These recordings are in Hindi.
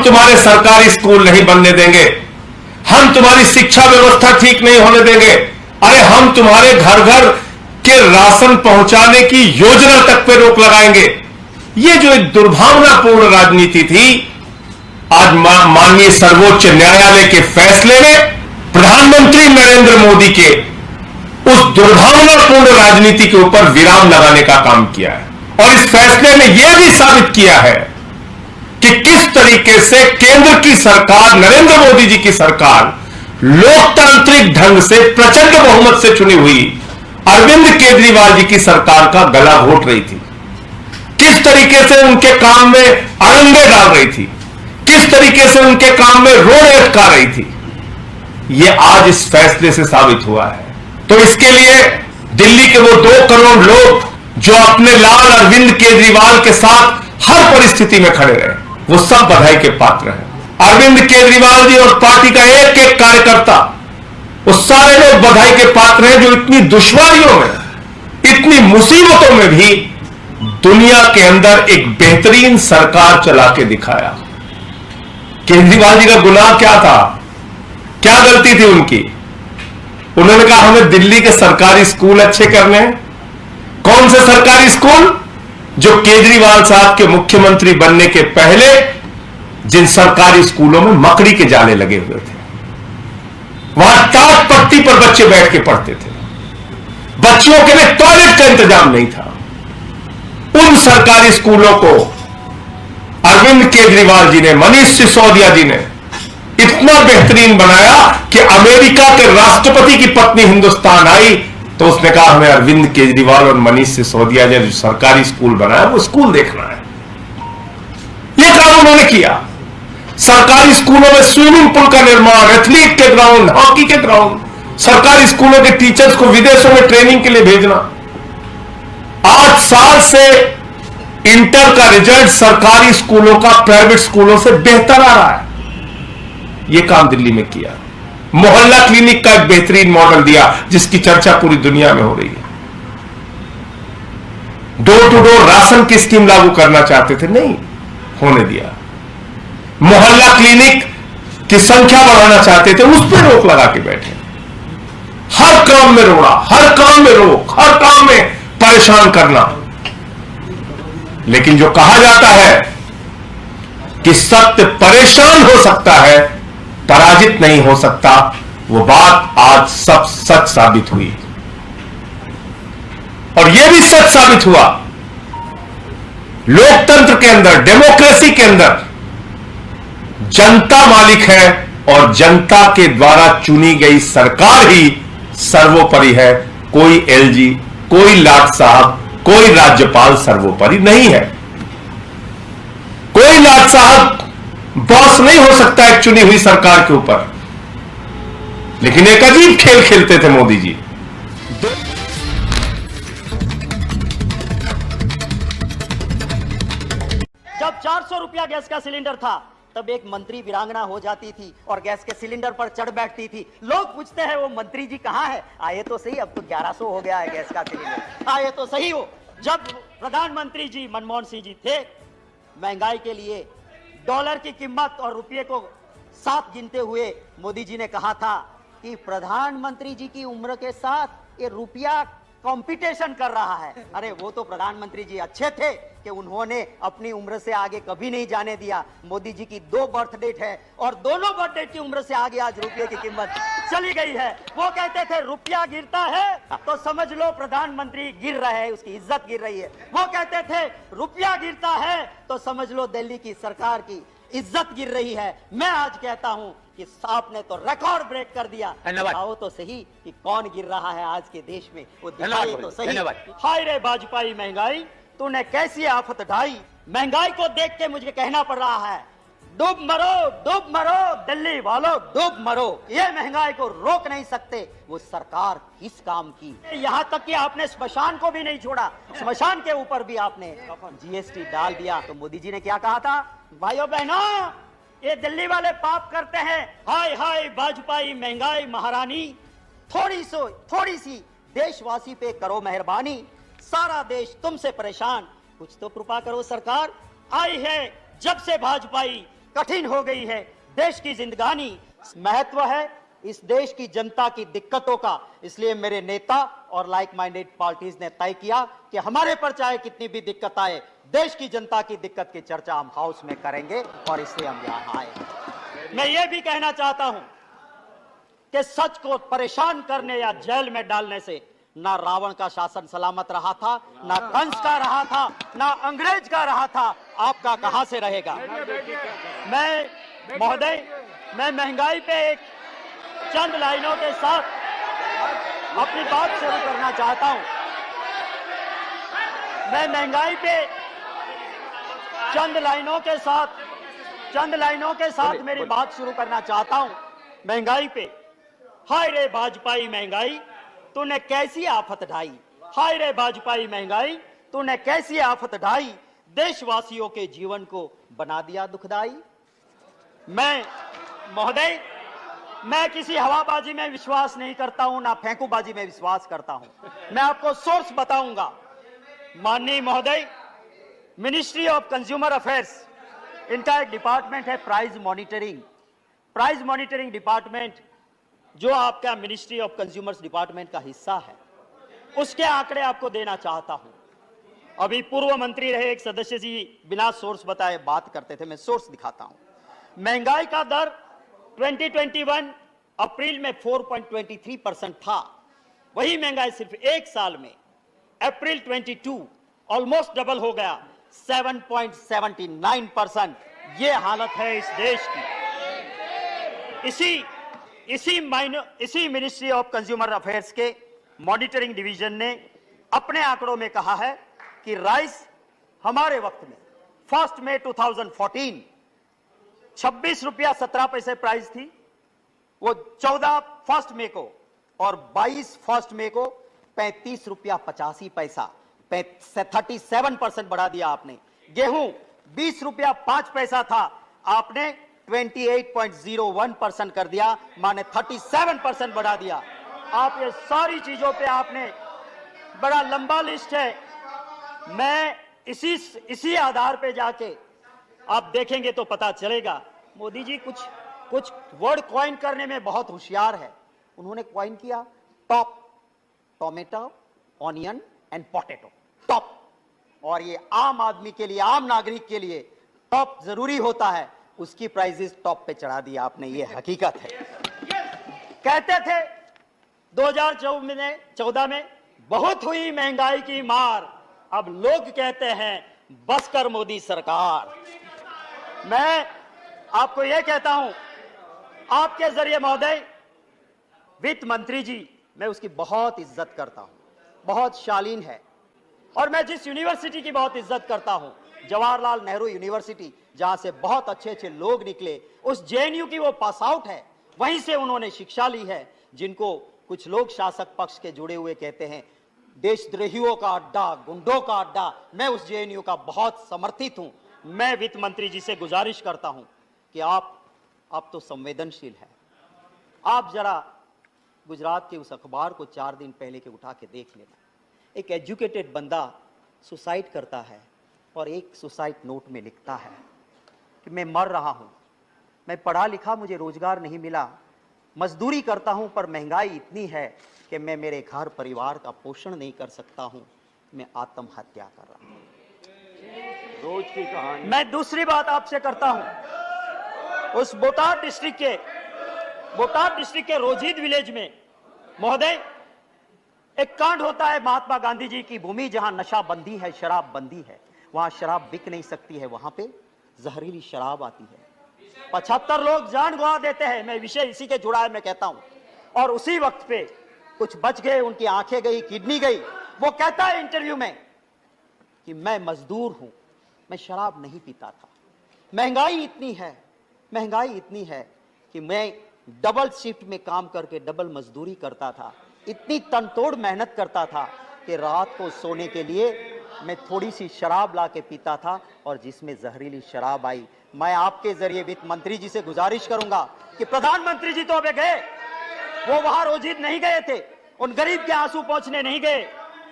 तुम्हारे सरकारी स्कूल नहीं बनने देंगे, हम तुम्हारी शिक्षा व्यवस्था ठीक नहीं होने देंगे, अरे हम तुम्हारे घर घर के राशन पहुंचाने की योजना तक पे रोक लगाएंगे। ये जो एक दुर्भावनापूर्ण राजनीति थी, आज माननीय सर्वोच्च न्यायालय के फैसले ने प्रधानमंत्री नरेंद्र मोदी के उस दुर्भावनापूर्ण राजनीति के ऊपर विराम लगाने का काम किया है। और इस फैसले ने यह भी साबित किया है कि किस तरीके से केंद्र की सरकार, नरेंद्र मोदी जी की सरकार, लोकतांत्रिक ढंग से प्रचंड बहुमत से चुनी हुई अरविंद केजरीवाल जी की सरकार का गला घोट रही थी, किस तरीके से उनके काम में अड़ंगे डाल रही थी, किस तरीके से उनके काम में रोड़े अटका रही थी। यह आज इस फैसले से साबित हुआ है। तो इसके लिए दिल्ली के वो 2 करोड़ लोग जो अपने लाल अरविंद केजरीवाल के साथ हर परिस्थिति में खड़े रहे, वो सब बधाई के पात्र हैं। अरविंद केजरीवाल जी और पार्टी का एक एक कार्यकर्ता, वो सारे लोग बधाई के पात्र हैं जो इतनी दुश्वारियों में, इतनी मुसीबतों में भी दुनिया के अंदर एक बेहतरीन सरकार चला के दिखाया। केजरीवाल जी का गुनाह क्या था, क्या गलती थी उनकी? उन्होंने कहा हमें दिल्ली के सरकारी स्कूल अच्छे करने हैं। कौन से सरकारी स्कूल? जो केजरीवाल साहब के मुख्यमंत्री बनने के पहले जिन सरकारी स्कूलों में मकड़ी के जाले लगे हुए थे, वहां टाट पट्टी पर बच्चे बैठ के पढ़ते थे, बच्चों के लिए टॉयलेट का इंतजाम नहीं था। उन सरकारी स्कूलों को अरविंद केजरीवाल जी ने, मनीष सिसोदिया जी ने इतना बेहतरीन बनाया कि अमेरिका के राष्ट्रपति की पत्नी हिंदुस्तान आई तो उसने कहा हमें अरविंद केजरीवाल और मनीष सिसोदिया ने जो सरकारी स्कूल बनाया वो स्कूल देखना है। यह काम उन्होंने किया। सरकारी स्कूलों में स्विमिंग पूल का निर्माण, एथलीट के ग्राउंड, हॉकी के ग्राउंड, सरकारी स्कूलों के टीचर्स को विदेशों में ट्रेनिंग के लिए भेजना। 8 साल से इंटर का रिजल्ट सरकारी स्कूलों का प्राइवेट स्कूलों से बेहतर आ रहा है। यह काम दिल्ली में किया। मोहल्ला क्लिनिक का एक बेहतरीन मॉडल दिया जिसकी चर्चा पूरी दुनिया में हो रही है। डोर टू डोर राशन की स्कीम लागू करना चाहते थे, नहीं होने दिया। मोहल्ला क्लिनिक की संख्या बढ़ाना चाहते थे, उस पर रोक लगा के बैठे। हर काम में रोड़ा, हर काम में रोक, हर काम में परेशान करना। लेकिन जो कहा जाता है कि सत्य परेशान हो सकता है, पराजित नहीं हो सकता, वो बात आज सब सच साबित हुई। और यह भी सच साबित हुआ, लोकतंत्र के अंदर, डेमोक्रेसी के अंदर जनता मालिक है और जनता के द्वारा चुनी गई सरकार ही सर्वोपरि है। कोई एलजी, कोई लाट साहब, कोई राज्यपाल सर्वोपरि नहीं है। कोई लाट साहब बॉस नहीं हो सकता एक चुनी हुई सरकार के ऊपर। लेकिन एक अजीब खेल खेलते थे मोदी जी। जब 400 रुपया गैस का सिलेंडर था तब एक मंत्री वीरांगना हो जाती थी और गैस के सिलेंडर पर चढ़ बैठती थी। लोग पूछते हैं वो मंत्री जी कहां है? आए तो सही, अब तो 1100 हो गया है गैस का सिलेंडर। आए तो सही हो। जब प्रधानमंत्री जी मनमोहन सिंह जी थे, महंगाई के लिए डॉलर की कीमत और रुपये को साथ गिनते हुए मोदी जी ने कहा था कि प्रधानमंत्री जी की उम्र के साथ ये रुपया कंपटीशन कर रहा है। अरे वो तो प्रधानमंत्री जी अच्छे थे कि उन्होंने अपनी उम्र से आगे कभी नहीं जाने दिया। मोदी जी की 2 बर्थ डेट है और दोनों बर्थ डेट की उम्र से आगे आज रुपये की कीमत चली गई है। वो कहते थे रुपया गिरता है तो समझ लो प्रधानमंत्री गिर रहे हैं, उसकी इज्जत गिर रही है। वो कहते थे रुपया गिरता है तो समझ लो दिल्ली की सरकार की इज्जत गिर रही है। मैं आज कहता हूं कि आपने तो रिकॉर्ड ब्रेक कर दिया। बताओ तो सही कि कौन गिर रहा है आज के देश में, वो दिखाए तो सही। हाय रे वाजपेयी महंगाई, तूने कैसी आफत ढाई। महंगाई को देख के मुझे कहना पड़ रहा है, डूब मरो दिल्ली वालों, डूब मरो। ये महंगाई को रोक नहीं सकते, वो सरकार किस काम की। यहाँ तक कि आपने स्मशान को भी नहीं छोड़ा, स्मशान के ऊपर भी आपने जीएसटी डाल दिया। तो मोदी जी ने क्या कहा था, भाइयों बहनों ये दिल्ली वाले पाप करते हैं। हाय हाय वाजपेयी महंगाई महारानी, थोड़ी सी देशवासी पे करो मेहरबानी। सारा देश तुमसे परेशान, कुछ तो कृपा करो सरकार। आई है जब से वाजपेयी, कठिन हो गई है देश की जिंदगानी। महत्व है इस देश की जनता की दिक्कतों का, इसलिए मेरे नेता और लाइक माइंडेड पार्टीज ने तय किया कि हमारे पर चाहे कितनी भी दिक्कत आए, देश की जनता की दिक्कत की चर्चा हम हाउस में करेंगे, और इसलिए हम यहां आए। मैं यह भी कहना चाहता हूं कि सच को परेशान करने या जेल में डालने से ना रावण का शासन सलामत रहा था, ना कंस का रहा था, ना अंग्रेज का रहा था, आपका कहां से रहेगा। मैं महोदय, मैं महंगाई पे एक चंद लाइनों के साथ अपनी बात शुरू करना चाहता हूं। मैं महंगाई पे चंद लाइनों के साथ मेरी बात शुरू करना चाहता हूं। महंगाई पे, हाय रे भाजपाई महंगाई तूने कैसी आफत ढाई, हाय रे भाजपाई महंगाई तूने कैसी आफत ढाई, देशवासियों के जीवन को बना दिया दुखदाई। मैं महोदय, मैं किसी हवाबाजी में विश्वास नहीं करता हूं, ना फेंकूबाजी में विश्वास करता हूं। मैं आपको सोर्स बताऊंगा। माननीय महोदय, मिनिस्ट्री ऑफ कंज्यूमर अफेयर्स, इनका एक डिपार्टमेंट है price monitoring. Price monitoring department जो आपका मिनिस्ट्री ऑफ कंज्यूमर्स डिपार्टमेंट का हिस्सा है, उसके आंकड़े आपको देना चाहता हूं। अभी पूर्व मंत्री रहे एक सदस्य जी बिना सोर्स बताए बात करते थे, मैं सोर्स दिखाता हूं। महंगाई का दर 2021 अप्रैल में 4.23% था। वही महंगाई सिर्फ एक साल में अप्रैल 22 ऑलमोस्ट डबल हो गया, 7.79%। ये हालत है इस देश की। इसी मिनिस्ट्री ऑफ कंज्यूमर अफेयर्स के मॉनिटरिंग डिवीजन ने अपने आंकड़ों में कहा है कि राइस हमारे वक्त में 1 मई 2014 26 रुपया 17 पैसे प्राइस थी, वो 14 1 मई को और 22 1 मई को 35 रुपया 85 पैसा, 37% बढ़ा दिया आपने। गेहूं 20 रुपया 5 पैसा था, आपने 28.01% कर दिया, माने 37% बढ़ा दिया। आप ये सारी चीजों पे आपने, बड़ा लंबा लिस्ट है, मैं इसी आधार पे जाके आप देखेंगे तो पता चलेगा। मोदी जी कुछ वर्ड कॉइन करने में बहुत होशियार है। उन्होंने कॉइन किया top, tomato, onion and potato, top. और ये आम आदमी के लिए, आम नागरिक के लिए टॉप जरूरी होता है, उसकी प्राइसेस टॉप पे चढ़ा दिया आपने, ये हकीकत है। कहते थे 2014 में बहुत हुई महंगाई की मार, अब लोग कहते हैं बस कर मोदी सरकार। मैं आपको यह कहता हूं आपके जरिए महोदय, वित्त मंत्री जी, मैं उसकी बहुत इज्जत करता हूं, बहुत शालीन है, और मैं जिस यूनिवर्सिटी की बहुत इज्जत करता हूं, जवाहरलाल नेहरू यूनिवर्सिटी, जहां से बहुत अच्छे अच्छे लोग निकले, उस जेएनयू की वो पास आउट है, वहीं से उन्होंने शिक्षा ली है, जिनको कुछ लोग शासक पक्ष के जुड़े हुए कहते हैं देशद्रोहियों का अड्डा, गुंडों का अड्डा। मैं उस जेएनयू का बहुत समर्थित हूं। मैं वित्त मंत्री जी से गुजारिश करता हूं कि आप तो संवेदनशील है, आप जरा गुजरात के उस अखबार को 4 दिन पहले के उठा के देख लेना। एक एजुकेटेड बंदा सुसाइड करता है और एक सुसाइड नोट में लिखता है कि मैं मर रहा हूं, मैं पढ़ा लिखा, मुझे रोजगार नहीं मिला, मजदूरी करता हूं, पर महंगाई इतनी है कि मैं मेरे घर परिवार का पोषण नहीं कर सकता हूं, मैं आत्महत्या कर रहा हूं। रोज की कहानी। मैं दूसरी बात आपसे करता हूं, उस बोटाड डिस्ट्रिक्ट के रोजिद विलेज में महोदय एक कांड होता है। महात्मा गांधी जी की भूमि, जहां नशा बंदी है, शराब बंदी है, वहां शराब बिक नहीं सकती है, वहां पे जहरीली शराब आती है, 75 लोग जान गंवा देते हैं। मैं विषय इसी के जुड़ा है, मैं कहता हूं। और उसी वक्त पे कुछ बच गए, उनकी आंखें गई, किडनी गई। वो कहता है इंटरव्यू में कि मैं मजदूर हूं, मैं शराब नहीं पीता था, महंगाई इतनी है कि मैं डबल शिफ्ट में काम करके डबल मजदूरी करता था, इतनी तनतोड़ मेहनत करता था कि रात को सोने के लिए मैं थोड़ी सी शराब ला के पीता था, और जिसमें जहरीली शराब आई। मैं आपके जरिए वित्त मंत्री जी से गुजारिश करूंगा कि प्रधानमंत्री जी तो अबे गए, वो वहां रोजिद नहीं गए थे, उन गरीब के आंसू पहुंचने नहीं गए।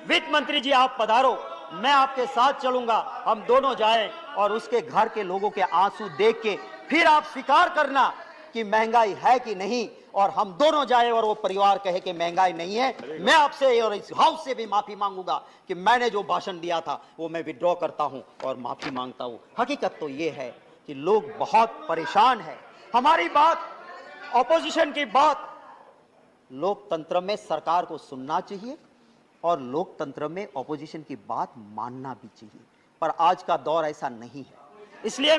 वित्त मंत्री जी आप पधारो, मैं आपके साथ चलूंगा, हम दोनों जाएं और उसके घर के लोगों के आंसू देख के फिर आप स्वीकार करना कि महंगाई है कि नहीं, और हम दोनों जाए और वो परिवार कहे कि महंगाई नहीं है। मैं आपसे और इस हाउस से भी माफी मांगूंगा कि मैंने जो भाषण दिया था वो मैं विड्रॉ करता हूं और माफी मांगता हूं। हकीकत तो ये है कि लोग बहुत परेशान हैं। हमारी बात, ऑपोजिशन की बात, लोकतंत्र में सरकार को सुनना चाहिए और लोकतंत्र में ऑपोजिशन की बात मानना भी चाहिए, पर आज का दौर ऐसा नहीं है। इसलिए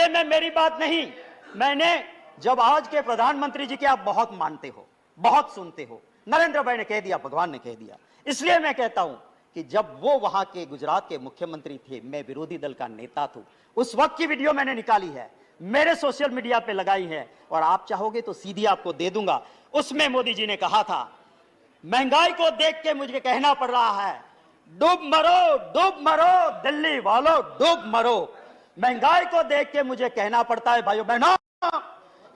मैं मेरी बात नहीं, मैंने जब आज के प्रधानमंत्री जी के आप बहुत मानते हो, बहुत सुनते हो, नरेंद्र भाई ने कह दिया, भगवान ने कह दिया, इसलिए मैं कहता हूं कि जब वो वहां के गुजरात के मुख्यमंत्री थे, मैं विरोधी दल का नेता था, उस वक्त की वीडियो मैंने निकाली है, मेरे सोशल मीडिया पे लगाई है, और आप चाहोगे तो सीधी आपको दे दूंगा। उसमें मोदी जी ने कहा था, महंगाई को देख के मुझे कहना पड़ रहा है, डूब मरो दिल्ली वालों, डूब मरो। महंगाई को देख के मुझे कहना पड़ता है भाइयों बहनों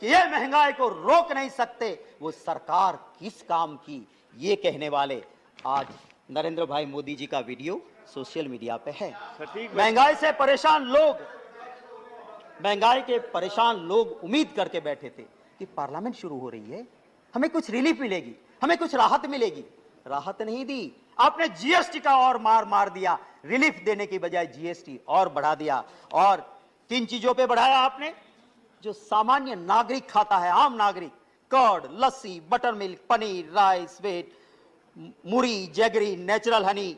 कि ये महंगाई को रोक नहीं सकते, वो सरकार किस काम की, ये कहने वाले आज नरेंद्र भाई मोदी जी का वीडियो सोशल मीडिया पे है। महंगाई से परेशान लोग, महंगाई के परेशान लोग उम्मीद करके बैठे थे कि पार्लियामेंट शुरू हो रही है, हमें कुछ रिलीफ मिलेगी, हमें कुछ राहत मिलेगी। राहत नहीं दी, आपने जीएसटी का और मार दिया, रिलीफ देने की बजाय जीएसटी और बढ़ा दिया। और किन चीजों पे बढ़ाया आपने? जो सामान्य नागरिक खाता है, आम नागरिक, curd, lassi, buttermilk, paneer, rice, wheat, muri, jaggery, natural honey.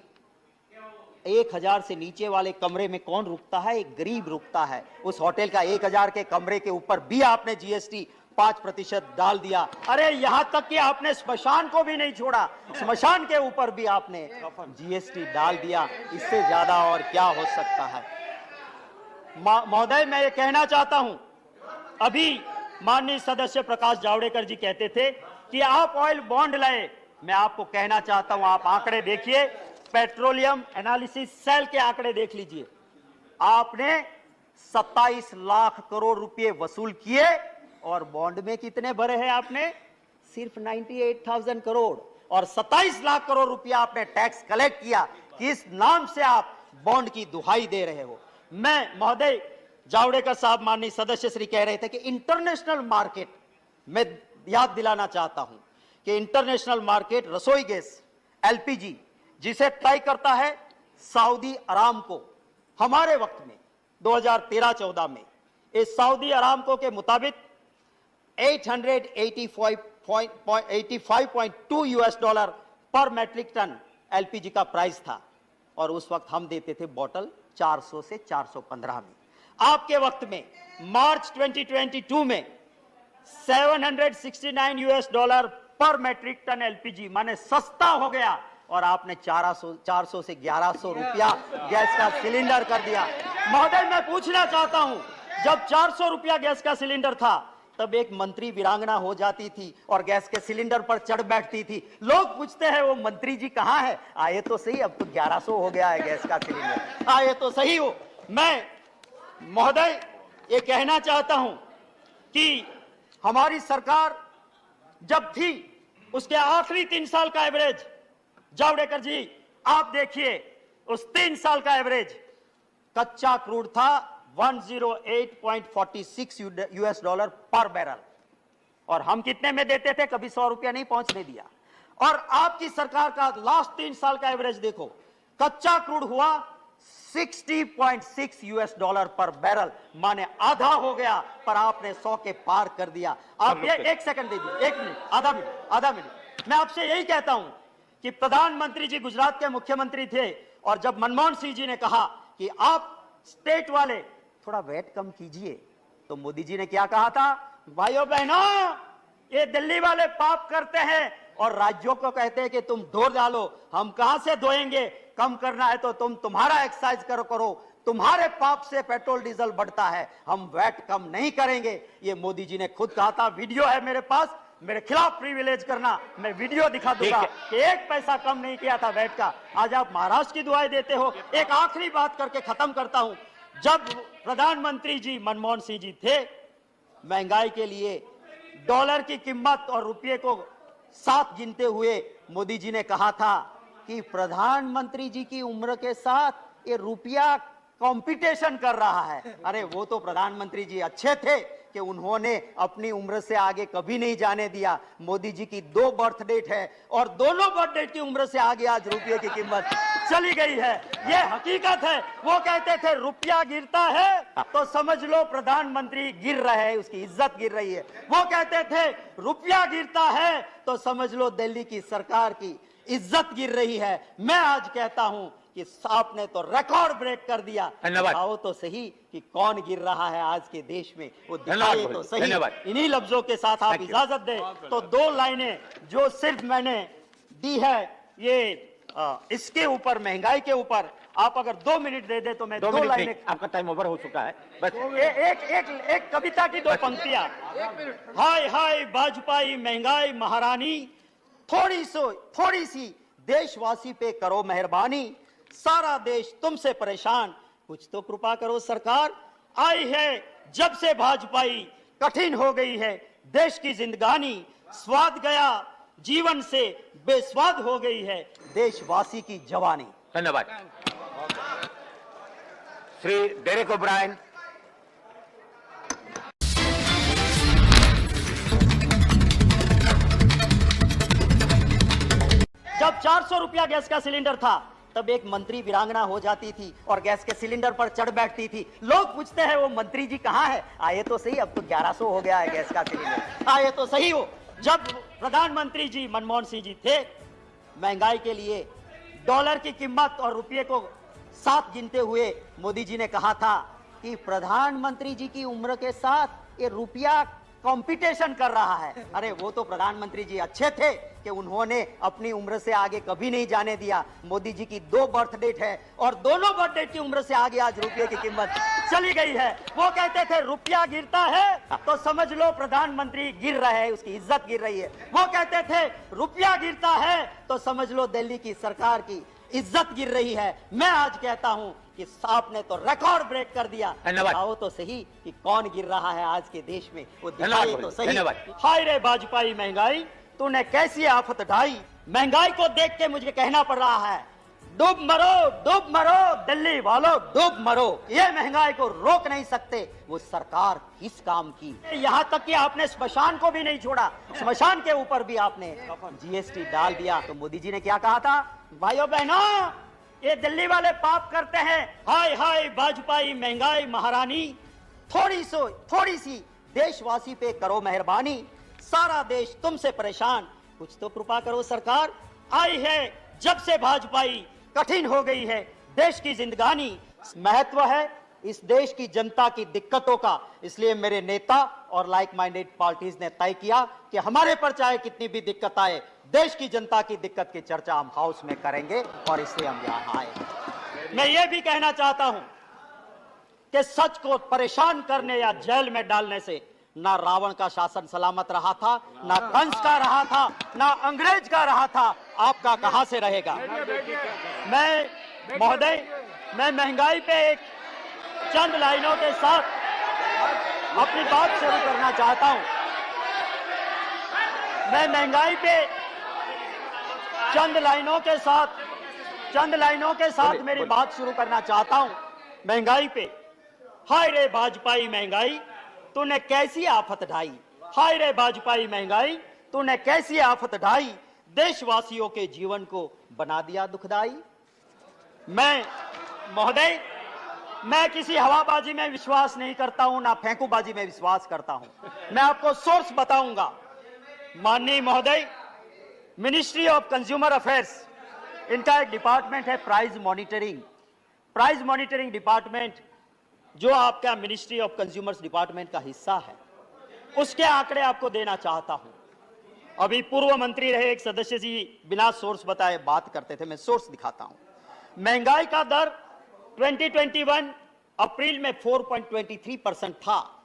1000 से नीचे वाले कमरे में कौन रुकता है? एक गरीब रुकता है। उस होटल का 1000 के कमरे के ऊपर भी आपने जीएसटी 5% डाल दिया। अरे यहां तक कि आपने स्मशान को भी नहीं छोड़ा, स्मशान के ऊपर भी आपने जीएसटी डाल दिया। इससे ज्यादा और क्या हो सकता है? महोदय, मैं ये कहना चाहता हूं, अभी माननीय सदस्य प्रकाश जावड़ेकर जी कहते थे कि आप ऑयल बॉन्ड लाए। मैं आपको कहना चाहता हूं, आप आंकड़े देखिए, पेट्रोलियम एनालिसिस सेल के आंकड़े देख लीजिए। आपने 27 लाख करोड़ रुपए वसूल किए और बॉन्ड में कितने भरे हैं आपने? सिर्फ 98,000 करोड़। और 27 लाख करोड़ रुपया आपने टैक्स कलेक्ट किया। किस नाम से आप बॉन्ड की दुहाई दे रहे हो? मैं महोदय जावड़ेकर साहब, माननीय सदस्य श्री कह रहे थे कि इंटरनेशनल मार्केट, मैं याद दिलाना चाहता हूं कि इंटरनेशनल मार्केट रसोई गैस एलपीजी जिसे तय करता है सऊदी अरामको, हमारे वक्त में 2013-14 में इस सऊदी अरामको के मुताबिक 885.2 यूएस डॉलर पर मैट्रिक टन एलपीजी का प्राइस था, और उस वक्त हम देते थे बॉटल 400 से 415 में। आपके वक्त में मार्च 2022 में 769 यूएस डॉलर पर मैट्रिक टन एलपीजी, माने सस्ता हो गया, और आपने 400 से 1100 रुपया गैस का सिलेंडर कर दिया। महोदय, मैं पूछना चाहता हूं, जब 400 रुपया गैस का सिलेंडर था, तब एक मंत्री वीरांगना हो जाती थी और गैस के सिलेंडर पर चढ़ बैठती थी। लोग पूछते हैं वो मंत्री जी कहां है? आए तो सही, अब तो 1100 हो गया है गैस का सिलेंडर, आए तो सही हो। मैं महोदय ये कहना चाहता हूं कि हमारी सरकार जब थी, उसके आखिरी 3 साल का एवरेज, जावड़ेकर जी आप देखिए, उस 3 साल का एवरेज कच्चा क्रूड था 108.46 यूएस डॉलर पर बैरल, और हम कितने में देते थे? कभी 100 रुपया नहीं पहुंचने दिया। और आपकी सरकार का लास्ट 3 साल का एवरेज देखो, कच्चा क्रूड हुआ 60.6 यूएस डॉलर पर बैरल, माने आधा हो गया, पर आपने 100 के पार कर दिया। आप ये 1 सेकंड दे दीजिए, 1 मिनट, आधा मिनट। मैं आपसे यही कहता हूं कि प्रधानमंत्री जी गुजरात के मुख्यमंत्री थे, और जब मनमोहन सिंह जी ने कहा कि आप स्टेट वाले थोड़ा वेट कम कीजिए, तो मोदी जी ने क्या कहा था? भाइयों बहनों, ये दिल्ली वाले पाप करते हैं और राज्यों को कहते हैं कि तुम ढोर डालो। हम कहां से धोएंगे? कम करना है तो तुम्हारा एक्सरसाइज करो, तुम्हारे पाप से पेट्रोल डीजल बढ़ता है, हम वैट कम नहीं करेंगे। ये मोदी जी ने खुद कहा था, वीडियो है मेरे पास, मेरे खिलाफ प्रिविलेज करना, मैं वीडियो दिखा दूंगा कि 1 पैसा कम नहीं किया था वैट का। आज आप महाराष्ट्र की दुआएं देते हो। एक आखिरी बात करके खत्म करता हूं, जब प्रधानमंत्री जी मनमोहन सिंह जी थे, महंगाई के लिए डॉलर की कीमत और रुपये को साथ गिनते हुए मोदी जी ने कहा था कि प्रधानमंत्री जी की उम्र के साथ ये रुपया कंपटीशन कर रहा है। अरे वो तो प्रधानमंत्री जी अच्छे थे कि उन्होंने अपनी उम्र से आगे कभी नहीं जाने दिया। मोदी जी की 2 बर्थ डेट है और दोनों बर्थ डेट की उम्र से आगे आज रुपये की कीमत चली गई है। ये हकीकत है। वो कहते थे रुपया गिरता है तो समझ लो प्रधानमंत्री गिर रहे हैं, उसकी इज्जत गिर रही है। वो कहते थे रुपया गिरता है तो समझ लो दिल्ली की सरकार की इज्जत गिर रही है। मैं आज कहता हूं कि आपने तो रिकॉर्ड ब्रेक कर दिया। दिखाओ तो सही कि कौन गिर रहा है आज के देश में, वो दिखाए तो सही। इन्हीं लफ्जों के साथ आप इजाजत दें तो 2 लाइनें जो सिर्फ मैंने दी है ये इसके ऊपर, महंगाई के ऊपर, आप अगर 2 मिनट दे दे तो मैं 2 लाइनें। आपका टाइम ओवर हो चुका है। बस एक कविता की 2 पंक्तियां। हाय हाय वाजपेयी महंगाई महारानी, थोड़ी सी देशवासी पे करो मेहरबानी, सारा देश तुमसे परेशान, कुछ तो कृपा करो सरकार। आई है जब से भाजपाई, कठिन हो गई है देश की जिंदगानी, स्वाद गया जीवन से बेस्वाद हो गई है देशवासी की जवानी। धन्यवाद। Shri Derek O'Brien. जब 400 रुपया गैस का सिलेंडर था तब एक मंत्री वीरांगना हो जाती थी और गैस के सिलेंडर पर चढ़ बैठती थी। लोग पूछते हैं वो मंत्री जी कहां है? आए तो सही, अब तो 1100 हो गया है गैस का सिलेंडर। आए तो सही हो। जब प्रधानमंत्री जी मनमोहन सिंह जी थे, महंगाई के लिए डॉलर की कीमत और रुपये को साथ गिनते हुए मोदी जी ने कहा था कि प्रधानमंत्री जी की उम्र के साथ ये रुपया कंपटीशन कर रहा है। अरे वो तो प्रधानमंत्री जी अच्छे थे कि उन्होंने अपनी उम्र से आगे कभी नहीं जाने दिया। मोदी जी की 2 बर्थ डेट है और दोनों बर्थ डेट की उम्र से आगे आज रुपये की कीमत चली गई है। वो कहते थे रुपया गिरता है तो समझ लो प्रधानमंत्री गिर रहे हैं, उसकी इज्जत गिर रही है। वो कहते थे रुपया गिरता है तो समझ लो दिल्ली की सरकार की इज्जत गिर रही है। मैं आज कहता हूं कि आपने तो रिकॉर्ड ब्रेक कर दिया। दिखाओ तो सही कि कौन गिर रहा है आज के देश में, वो दिखाए तो सही। हाय रे वाजपेयी महंगाई, तूने कैसी आफत ढाई। महंगाई को देख के मुझे कहना पड़ रहा है डूब मरो दिल्ली वालों, डूब मरो। ये महंगाई को रोक नहीं सकते, वो सरकार किस काम की। यहाँ तक कि आपने स्मशान को भी नहीं छोड़ा, स्मशान के ऊपर भी आपने जीएसटी डाल दिया। तो मोदी जी ने क्या कहा था? भाइयों बहनों, ये दिल्ली वाले पाप करते हैं। हाय हाय वाजपेयी महंगाई महारानी, थोड़ी सी देशवासी पे करो मेहरबानी, सारा देश तुमसे परेशान, कुछ तो कृपा करो सरकार। आई है जब से भाजपाई, कठिन हो गई है देश की जिंदगानी। महत्व है इस देश की जनता की दिक्कतों का, इसलिए मेरे नेता और लाइक माइंडेड पार्टीज ने तय किया कि हमारे पर चाहे कितनी भी दिक्कत आए, देश की जनता की दिक्कत की चर्चा हम हाउस में करेंगे और इसलिए हम यहां आए। मैं ये भी कहना चाहता हूं कि सच को परेशान करने या जेल में डालने से ना रावण का शासन सलामत रहा था, ना कंस का रहा था, ना अंग्रेज का रहा था। आपका कहां से रहेगा? मैं महोदय, मैं महंगाई पे एक चंद लाइनों के साथ अपनी बात शुरू करना चाहता हूं। मैं महंगाई पे चंद लाइनों के साथ मेरी बात शुरू करना चाहता हूं। महंगाई पे, हाय रे वाजपेयी महंगाई, तूने कैसी आफत ढाई। हाय रे वाजपेयी महंगाई, तूने कैसी आफत ढाई, देशवासियों के जीवन को बना दिया दुखदाई। मैं महोदय, मैं किसी हवाबाजी में विश्वास नहीं करता हूं, ना फेंकूबाजी में विश्वास करता हूं। मैं आपको सोर्स बताऊंगा। माननीय महोदय, मिनिस्ट्री ऑफ कंज्यूमर अफेयर्स, इनका एक डिपार्टमेंट है प्राइस मॉनिटरिंग डिपार्टमेंट, जो आपका मिनिस्ट्री ऑफ कंज्यूमर्स डिपार्टमेंट का हिस्सा है। उसके आंकड़े आपको देना चाहता हूं। अभी पूर्व मंत्री रहे एक सदस्य जी बिना सोर्स बताए बात करते थे, मैं सोर्स दिखाता हूं। महंगाई का दर 2021 अप्रैल में 4.23% था।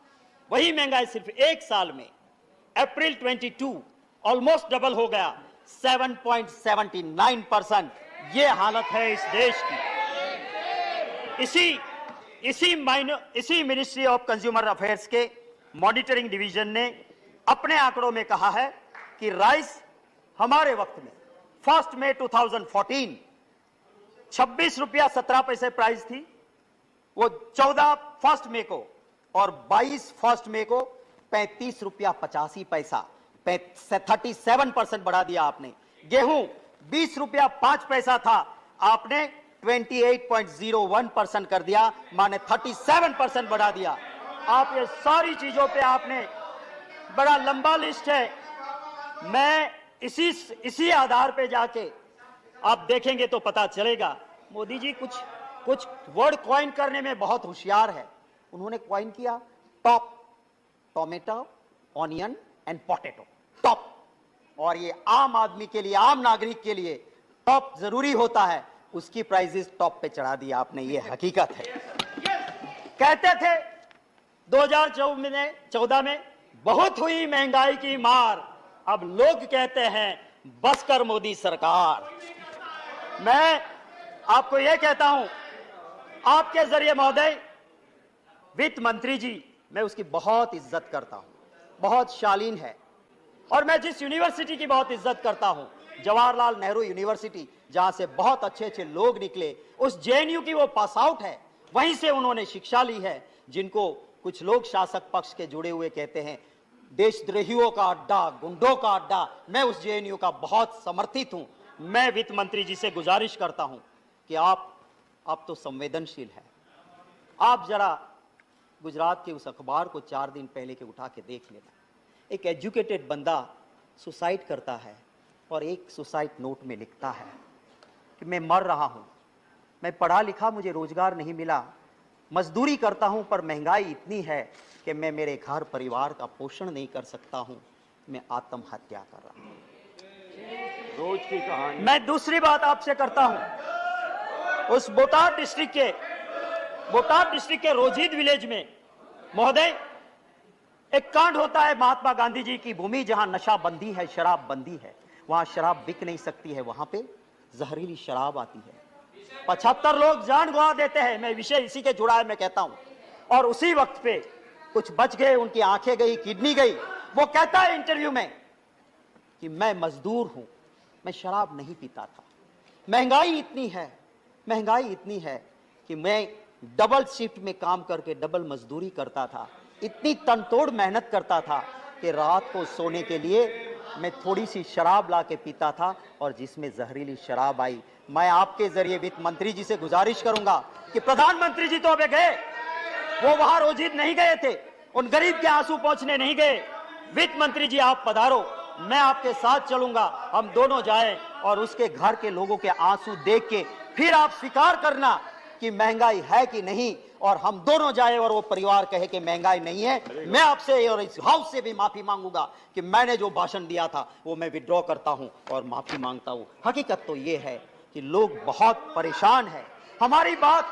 वही महंगाई सिर्फ एक साल में अप्रैल 22 ऑलमोस्ट डबल हो गया, 7.79%। ये हालत है इस देश की। इसी मिनिस्ट्री ऑफ कंज्यूमर अफेयर्स के मॉनिटरिंग डिवीजन ने अपने आंकड़ों में कहा है कि राइस हमारे वक्त में 1 मई 2014 26 रुपया 17 पैसे प्राइस थी, वो 14 फर्स्ट में को और 22 फर्स्ट में को 35 रुपया 85 पैसा 37% बढ़ा दिया आपने। गेहूं 20 रुपया 5 पैसा था, आपने 28.01% कर दिया, माने 37% बढ़ा दिया। आप ये सारी चीजों पे आपने, बड़ा लंबा लिस्ट है, मैं इसी आधार पे जाके आप देखेंगे तो पता चलेगा। मोदी जी कुछ वर्ड कॉइन करने में बहुत होशियार है। उन्होंने कॉइन किया top, tomato, onion and potato, top. और ये आम आदमी के लिए, आम नागरिक के लिए टॉप जरूरी होता है, उसकी प्राइसेस टॉप पे चढ़ा दिया आपने, ये हकीकत है। कहते थे 2014 में बहुत हुई महंगाई की मार, अब लोग कहते हैं बस कर मोदी सरकार। मैं आपको यह कहता हूं, आपके जरिए महोदय, वित्त मंत्री जी, मैं उसकी बहुत इज्जत करता हूं, बहुत शालीन है। और मैं जिस यूनिवर्सिटी की बहुत इज्जत करता हूं, जवाहरलाल नेहरू यूनिवर्सिटी, जहां से बहुत अच्छे अच्छे लोग निकले, उस जेएनयू की वो पास आउट है, वहीं से उन्होंने शिक्षा ली है, जिनको कुछ लोग शासक पक्ष के जुड़े हुए कहते हैं देशद्रोहियों का अड्डा, गुंडों का अड्डा। मैं उस जेएनयू का बहुत समर्थित हूं। मैं वित्त मंत्री जी से गुजारिश करता हूं कि आप तो संवेदनशील है, आप जरा गुजरात के उस अखबार को 4 दिन पहले के उठा के देख लेना। एक एजुकेटेड बंदा सुसाइड करता है और एक सुसाइड नोट में लिखता है कि मैं मर रहा हूं, मैं पढ़ा लिखा, मुझे रोजगार नहीं मिला, मजदूरी करता हूं, पर महंगाई इतनी है कि मैं मेरे घर परिवार का पोषण नहीं कर सकता हूं, मैं आत्महत्या कर रहा हूं। रोज की कहानी। मैं दूसरी बात आपसे करता हूं, उस बोटाड डिस्ट्रिक्ट के रोजिद विलेज में महोदय एक कांड होता है। महात्मा गांधी जी की भूमि, जहां नशा बंदी है, शराब बंदी है, वहां शराब बिक नहीं सकती है, वहां पे जहरीली शराब आती है, 75 लोग जान गंवा देते हैं। मैं विषय इसी के जुड़ा है, मैं कहता हूं। और उसी वक्त पे कुछ बच गए, उनकी आंखें गई, किडनी गई। वो कहता है इंटरव्यू में कि मैं मजदूर हूं, मैं शराब नहीं पीता था, महंगाई इतनी है कि मैं डबल शिफ्ट में काम करके डबल मजदूरी करता था, इतनी तनतोड़ मेहनत करता था कि रात को सोने के लिए मैं थोड़ी सी शराब ला के पीता था, और जिसमें जहरीली शराब आई। मैं आपके जरिए वित्त मंत्री जी से गुजारिश करूंगा कि प्रधानमंत्री जी तो अबे गए, वो वहां रोजिद नहीं गए थे, उन गरीब के आंसू पहुंचने नहीं गए। वित्त मंत्री जी आप पधारो, मैं आपके साथ चलूंगा, हम दोनों जाएं और उसके घर के लोगों के आंसू देख के फिर आप स्वीकार करना कि महंगाई है कि नहीं, और हम दोनों जाए और वो परिवार कहे कि महंगाई नहीं है। मैं आपसे और इस हाउस से भी माफी मांगूंगा कि मैंने जो भाषण दिया था वो मैं विड्रॉ करता हूं और माफी मांगता हूं। हकीकत तो ये है कि लोग बहुत परेशान हैं। हमारी बात,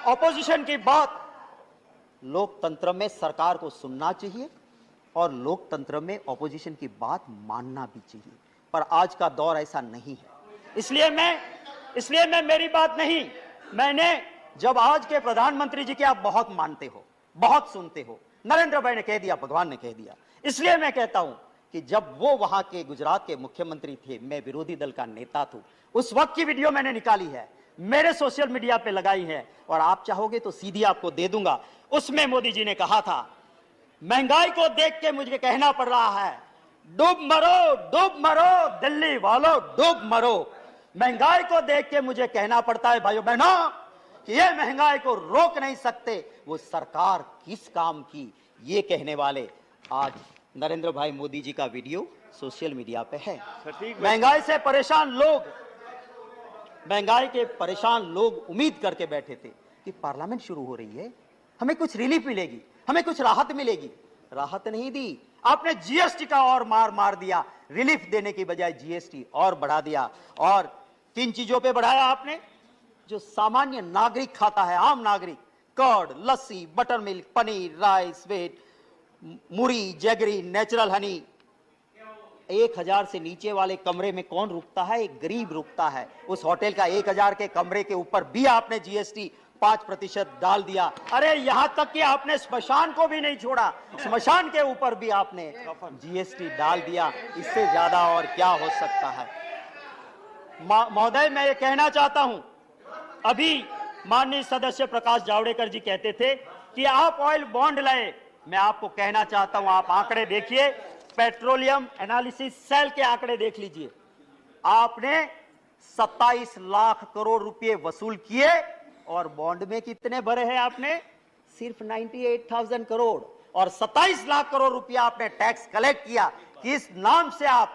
ऑपोजिशन की बात, लोकतंत्र में सरकार को सुनना चाहिए और लोकतंत्र में ऑपोजिशन की बात मानना भी चाहिए, पर आज का दौर ऐसा नहीं है। इसलिए मैं मेरी बात नहीं, मैंने जब आज के प्रधानमंत्री जी के आप बहुत मानते हो, बहुत सुनते हो, नरेंद्र भाई ने कह दिया, भगवान ने कह दिया, इसलिए मैं कहता हूं कि जब वो वहां के गुजरात के मुख्यमंत्री थे, मैं विरोधी दल का नेता था, उस वक्त की वीडियो मैंने निकाली है, मेरे सोशल मीडिया पे लगाई है, और आप चाहोगे तो सीधी आपको दे दूंगा। उसमें मोदी जी ने कहा था, महंगाई को देख के मुझे कहना पड़ रहा है, डूब मरो दिल्ली वालों, डूब मरो। महंगाई को देख के मुझे कहना पड़ता है भाइयों बहनों कि ये महंगाई को रोक नहीं सकते, वो सरकार किस काम की, ये कहने वाले आज नरेंद्र भाई मोदी जी का वीडियो सोशल मीडिया पे है। महंगाई से परेशान लोग उम्मीद करके बैठे थे कि पार्लियामेंट शुरू हो रही है, हमें कुछ रिलीफ मिलेगी, हमें कुछ राहत मिलेगी। राहत नहीं दी, आपने जीएसटी का और मार दिया, रिलीफ देने की बजाय जीएसटी और बढ़ा दिया। और किन चीजों पे बढ़ाया आपने? जो सामान्य नागरिक खाता है, आम नागरिक, curd, lassi, buttermilk, paneer, rice, wheat, muri, jaggery, natural honey. 1000 से नीचे वाले कमरे में कौन रुकता है? एक गरीब रुकता है। उस होटल का 1000 के कमरे के ऊपर भी आपने जीएसटी 5% डाल दिया। अरे यहां तक कि आपने स्मशान को भी नहीं छोड़ा, स्मशान के ऊपर भी आपने जीएसटी डाल दिया। इससे ज्यादा और क्या हो सकता है? महोदय, मैं ये कहना चाहता हूं, अभी माननीय सदस्य प्रकाश जावड़ेकर जी कहते थे कि आप ऑयल बॉन्ड लाए। मैं आपको कहना चाहता हूं, आप आंकड़े देखिए, पेट्रोलियम एनालिसिस सेल के आंकड़े देख लीजिए। आपने 27 लाख करोड़ रुपए वसूल किए और बॉन्ड में कितने भरे हैं आपने? सिर्फ 98,000 करोड़। और 27 लाख करोड़ रुपया आपने टैक्स कलेक्ट किया। किस नाम से आप